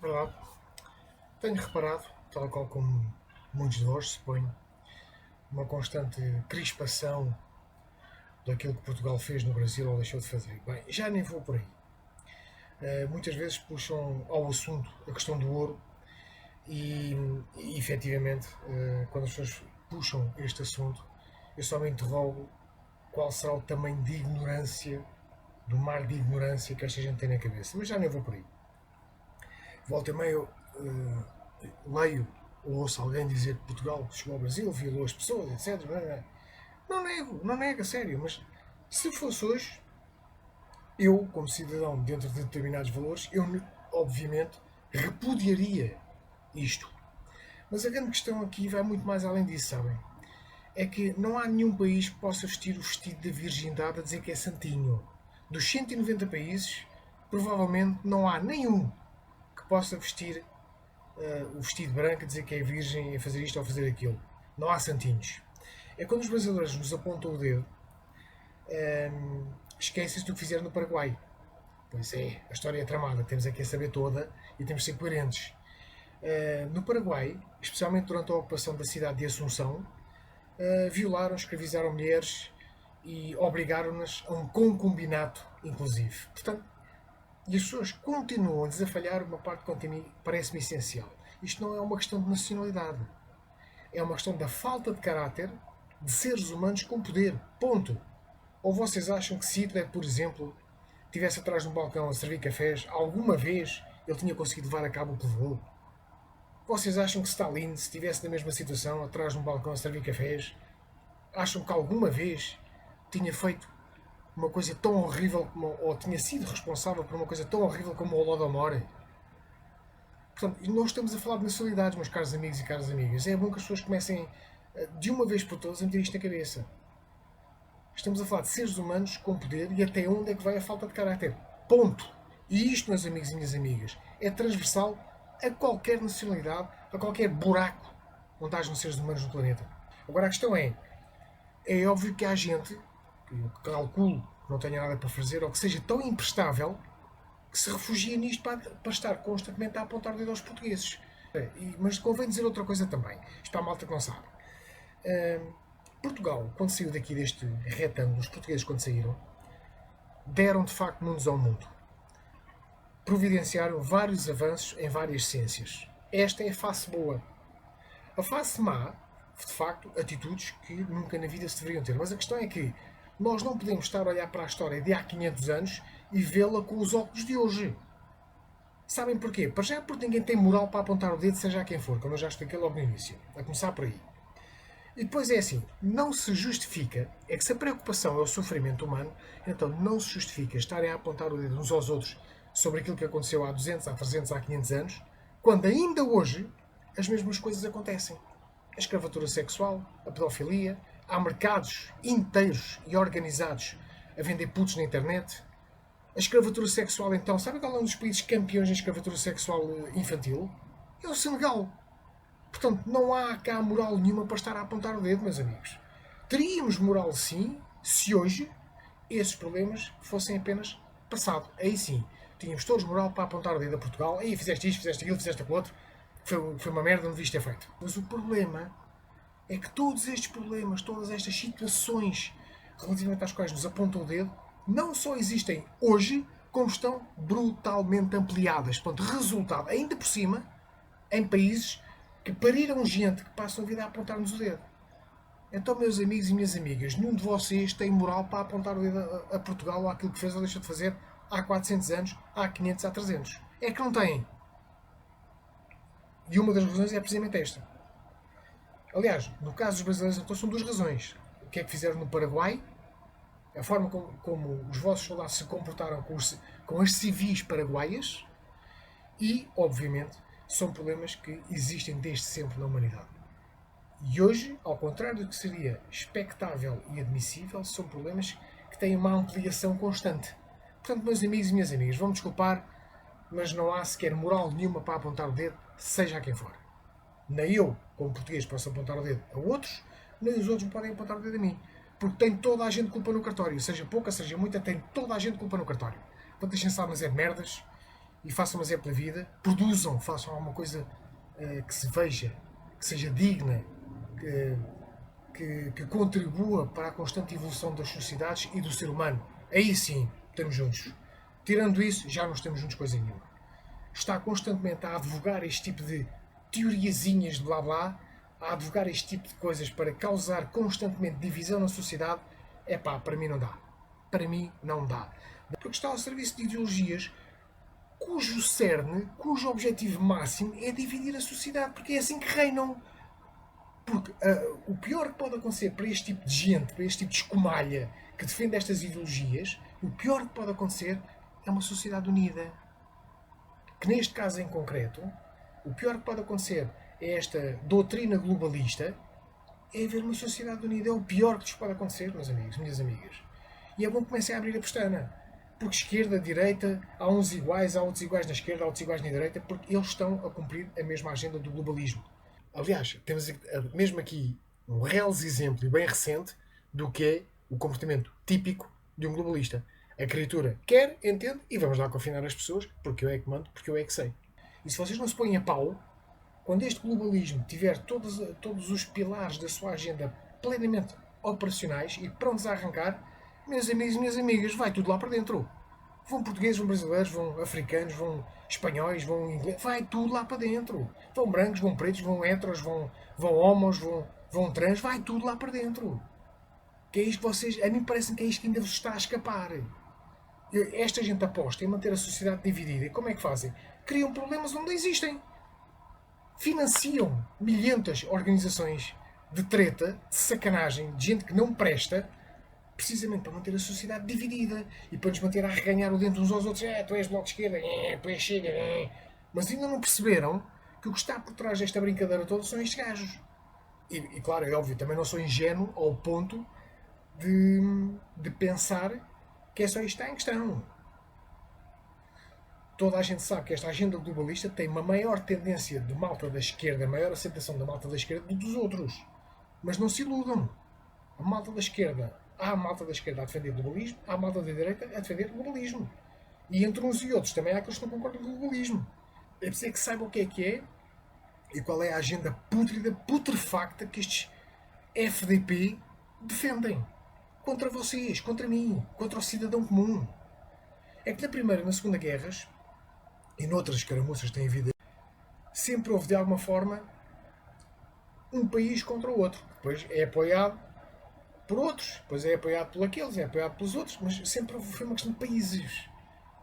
Verdade. Tenho reparado, tal qual como muitos de vós, suponho, uma constante crispação daquilo que Portugal fez no Brasil ou deixou de fazer. Bem, já nem vou por aí. Muitas vezes puxam ao assunto a questão do ouro e efetivamente, quando as pessoas puxam este assunto, eu só me interrogo qual será o tamanho de ignorância, do mar de ignorância que esta gente tem na cabeça. Mas já nem vou por aí. Volta e meia eu leio ou ouço alguém dizer que Portugal chegou ao Brasil, violou as pessoas, etc. Não nego, não nego, a sério, mas se fosse hoje, eu, como cidadão dentro de determinados valores, eu obviamente repudiaria isto. Mas a grande questão aqui vai muito mais além disso, sabem? É que não há nenhum país que possa vestir o vestido da virgindade a dizer que é santinho. Dos 190 países, provavelmente não há nenhum que possa vestir o vestido branco a dizer que é virgem a fazer isto ou fazer aquilo. Não há santinhos. É quando os brasileiros nos apontam o dedo, esquecem-se do que fizeram no Paraguai. Pois é, a história é tramada, temos aqui a saber toda e temos de ser coerentes. No Paraguai, especialmente durante a ocupação da cidade de Assunção, violaram, escravizaram mulheres e obrigaram-nas a um concubinato, inclusive. Portanto, e as pessoas continuam a desafalhar uma parte que parece-me essencial. Isto não é uma questão de nacionalidade. É uma questão da falta de caráter de seres humanos com poder. Ponto. Ou vocês acham que se Hitler, por exemplo, estivesse atrás de um balcão a servir cafés, alguma vez ele tinha conseguido levar a cabo o que levou? Vocês acham que Stalin, se estivesse na mesma situação, atrás de um balcão a servir cafés, acham que alguma vez tinha feito uma coisa tão horrível como, ou tinha sido responsável por uma coisa tão horrível como o Holodomor? Portanto, nós estamos a falar de nacionalidades, meus caros amigos e caras amigas. É bom que as pessoas comecem, de uma vez por todas, a meter isto na cabeça. Estamos a falar de seres humanos com poder e até onde é que vai a falta de caráter. Ponto. E isto, meus amigos e minhas amigas, é transversal a qualquer nacionalidade, a qualquer buraco onde hajam seres humanos no planeta. Agora a questão é óbvio que há gente, que eu calculo que não tenha nada para fazer, ou que seja tão imprestável, que se refugia nisto para estar constantemente a apontar o dedo aos portugueses. Mas convém dizer outra coisa também. Isto para a malta que não sabe. Portugal, quando saiu daqui deste retângulo, os portugueses, quando saíram, deram de facto mundos ao mundo. Providenciaram vários avanços em várias ciências. Esta é a face boa. A face má, de facto, atitudes que nunca na vida se deveriam ter. Mas a questão é que nós não podemos estar a olhar para a história de há 500 anos e vê-la com os óculos de hoje. Sabem porquê? Para já porque ninguém tem moral para apontar o dedo, seja a quem for, como eu já expliquei logo no início. A começar por aí. E depois é assim, não se justifica, é que se a preocupação é o sofrimento humano, então não se justifica estarem a apontar o dedo uns aos outros sobre aquilo que aconteceu há 200, há 300, há 500 anos, quando ainda hoje as mesmas coisas acontecem. A escravatura sexual, a pedofilia, há mercados inteiros e organizados a vender putos na internet. A escravatura sexual, então, sabe qual é um dos países campeões da escravatura sexual infantil? É o Senegal. Portanto, não há cá moral nenhuma para estar a apontar o dedo, meus amigos. Teríamos moral sim, se hoje esses problemas fossem apenas passado. Aí sim, tínhamos todos moral para apontar o dedo a Portugal. Aí fizeste isto, fizeste aquilo, fizeste aquilo outro. Foi uma merda, não devias ter feito. Mas o problema é que todos estes problemas, todas estas situações relativamente às quais nos apontam o dedo, não só existem hoje, como estão brutalmente ampliadas. Portanto, resultado, ainda por cima, em países que pariram gente que passam a vida a apontar-nos o dedo. Então, meus amigos e minhas amigas, nenhum de vocês tem moral para apontar o dedo a Portugal ou àquilo que fez ou deixou de fazer há 400 anos, há 500, há 300. É que não têm. E uma das razões é precisamente esta. Aliás, no caso dos brasileiros, então são duas razões. O que é que fizeram no Paraguai, a forma como os vossos soldados se comportaram com as civis paraguaias e, obviamente, são problemas que existem desde sempre na humanidade. E hoje, ao contrário do que seria expectável e admissível, são problemas que têm uma ampliação constante. Portanto, meus amigos e minhas amigas, vão-me desculpar, mas não há sequer moral nenhuma para apontar o dedo, seja a quem for. Nem eu, como português, posso apontar o dedo a outros, nem os outros me podem apontar o dedo a mim. Porque tem toda a gente culpa no cartório. Seja pouca, seja muita, tem toda a gente culpa no cartório. Portanto, deixem-se lá fazer merdas e façam mas é pela vida, produzam, façam alguma coisa que se veja, que seja digna, que contribua para a constante evolução das sociedades e do ser humano. Aí sim, estamos juntos. Tirando isso, já não estamos juntos coisa nenhuma. Está constantemente a advogar este tipo de teoriazinhas de blá blá, a advogar este tipo de coisas para causar constantemente divisão na sociedade, é pá, para mim não dá. Para mim não dá. Porque está ao serviço de ideologias cujo cerne, cujo objetivo máximo é dividir a sociedade, porque é assim que reinam. Porque o pior que pode acontecer para este tipo de gente, para este tipo de escumalha que defende estas ideologias, o pior que pode acontecer é uma sociedade unida. Que neste caso em concreto, o pior que pode acontecer é esta doutrina globalista, é haver uma sociedade unida. É o pior que lhes pode acontecer, meus amigos, minhas amigas. E é bom que comecem a abrir a pestana. Porque esquerda, direita, há uns iguais, há outros iguais na esquerda, há outros iguais na direita, porque eles estão a cumprir a mesma agenda do globalismo. Aliás, temos mesmo aqui um reles exemplo e bem recente do que é o comportamento típico de um globalista. A criatura quer, entende e vamos lá confinar as pessoas porque eu é que mando, porque eu é que sei. E se vocês não se põem a pau, quando este globalismo tiver todos os pilares da sua agenda plenamente operacionais e prontos a arrancar, meus amigos e minhas amigas, vai tudo lá para dentro. Vão portugueses, vão brasileiros, vão africanos, vão espanhóis, vão ingleses, vai tudo lá para dentro. Vão brancos, vão pretos, vão heteros, vão homos, vão trans, vai tudo lá para dentro. Que é isto que vocês, a mim parece que é isto que ainda vos está a escapar. Esta gente aposta em manter a sociedade dividida. E como é que fazem? Criam problemas onde existem. Financiam milhentas organizações de treta, de sacanagem, de gente que não presta, precisamente para manter a sociedade dividida e para nos manter a reganhar o dente uns aos outros. Tu és bloco de esquerda, tu és chega. Mas ainda não perceberam que o que está por trás desta brincadeira toda são estes gajos. E claro, é óbvio, também não sou ingênuo ao ponto de pensar que é só isto que está em questão. Toda a gente sabe que esta agenda globalista tem uma maior tendência de malta da esquerda, maior aceitação da malta da esquerda do que dos outros. Mas não se iludam. A malta da esquerda, há a malta da esquerda a defender o globalismo, há a malta da direita a defender o globalismo. E entre uns e outros também há aqueles que não concordam com o globalismo. É preciso que saibam o que é e qual é a agenda pútrida, putrefacta que estes FDP defendem. Contra vocês, contra mim, contra o cidadão comum. É que na Primeira e na Segunda Guerras, e noutras escaramuças têm havido, sempre houve de alguma forma um país contra o outro. Depois é apoiado por outros, depois é apoiado por aqueles, é apoiado pelos outros, mas sempre foi uma questão de países.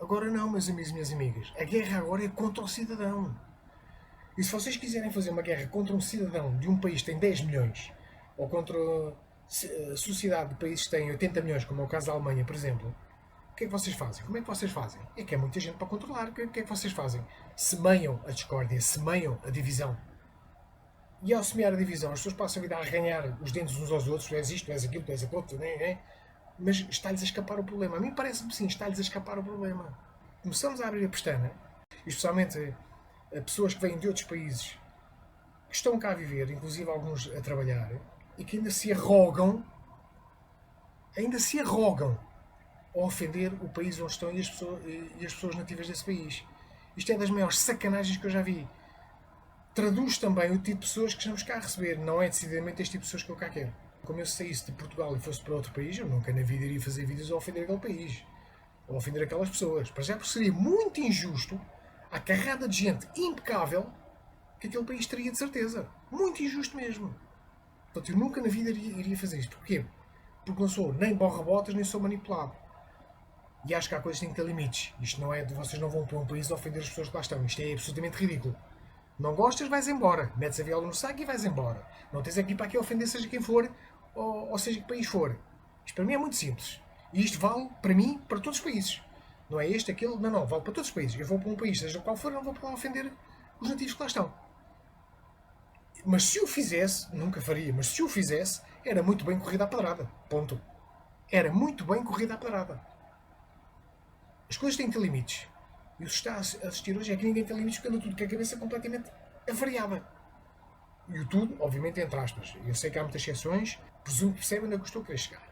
Agora não, meus amigos e minhas amigas. A guerra agora é contra o cidadão. E se vocês quiserem fazer uma guerra contra um cidadão de um país que tem 10 milhões, ou contra a sociedade de países que têm 80 milhões, como é o caso da Alemanha, por exemplo, o que é que vocês fazem? Como é que vocês fazem? É que é muita gente para controlar. O que é que vocês fazem? Semeiam a discórdia, semeiam a divisão. E ao semear a divisão, as pessoas passam a vida a arranhar os dentes uns aos outros. Tu és isto, tu és aquilo, tu és aquilo, né? Mas está-lhes a escapar o problema. A mim parece-me sim, está-lhes a escapar o problema. Começamos a abrir a pestana, especialmente a pessoas que vêm de outros países, que estão cá a viver, inclusive alguns a trabalhar, e que ainda se arrogam a ofender o país onde estão e as pessoas nativas desse país. Isto é das maiores sacanagens que eu já vi. Traduz também o tipo de pessoas que estamos cá a receber. Não é decididamente este tipo de pessoas que eu cá quero. Como eu saísse de Portugal e fosse para outro país, eu nunca na vida iria fazer vídeos a ofender aquele país. Ou a ofender aquelas pessoas. Para já, porque seria muito injusto a carrada de gente impecável que aquele país teria de certeza. Muito injusto mesmo. Portanto, eu nunca na vida iria fazer isto. Porquê? Porque não sou nem borra-botas, nem sou manipulado. E acho que há coisas que têm que ter limites. Isto não é de vocês não vão para um país a ofender as pessoas que lá estão. Isto é absolutamente ridículo. Não gostas, vais embora. Metes a viola no saco e vais embora. Não tens aqui para aqui a ofender seja quem for, ou seja que país for. Isto para mim é muito simples. E isto vale para mim, para todos os países. Não é este, aquele, não, vale para todos os países. Eu vou para um país, seja qual for, não vou para lá ofender os nativos que lá estão. Mas se o fizesse, nunca faria, mas se o fizesse, era muito bem corrida à pedrada. Ponto. Era muito bem corrida à pedrada. As coisas têm que ter limites. E o que está a assistir hoje é que ninguém tem limites porque anda tudo com a cabeça completamente avariada. E o tudo, obviamente, entre aspas. Eu sei que há muitas exceções, presumo que percebem onde é que eu estou a querer chegar.